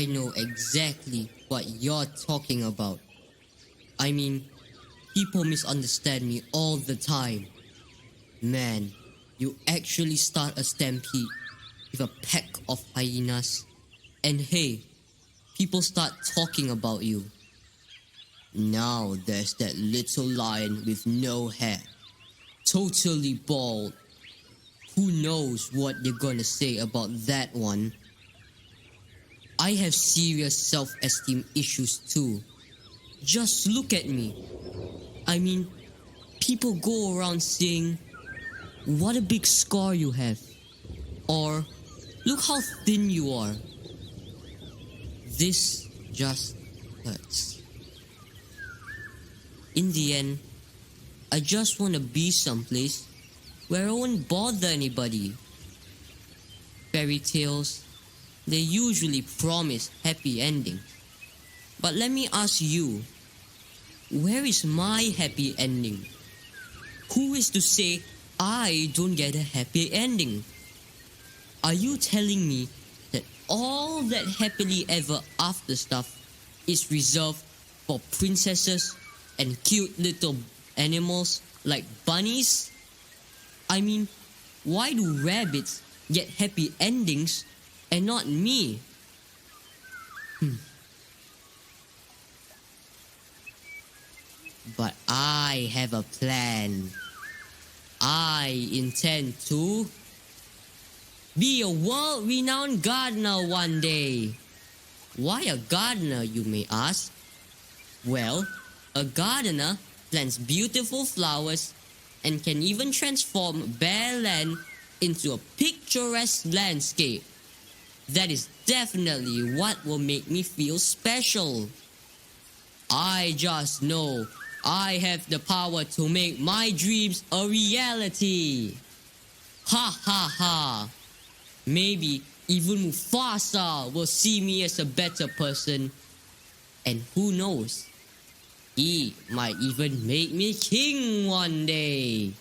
I know exactly what you're talking about. I mean, people misunderstand me all the time. Man, you actually start a stampede with a pack of hyenas, and hey, people start talking about you. Now there's that little lion with no hair, totally bald. Who knows what you're gonna say about that one? I have serious self-esteem issues too. Just look at me. I mean, people go around saying, "What a big scar you have," or "Look how thin you are." This just hurts. In the end, I just want to be someplace where I won't bother anybody. Fairy tales, they usually promise happy endings. But let me ask you, where is my happy ending? Who is to say I don't get a happy ending? Are you telling me that all that happily ever after stuff is reserved for princesses and cute little animals like bunnies? I mean, why do rabbits get happy endings and not me? But I have a plan. I intend to be a world-renowned gardener one day. Why a gardener, you may ask? Well, a gardener plants beautiful flowers and can even transform bare land into a picturesque landscape. That is definitely what will make me feel special. I just know I have the power to make my dreams a reality. Ha ha ha. Maybe even Mufasa will see me as a better person. And who knows? He might even make me king one day.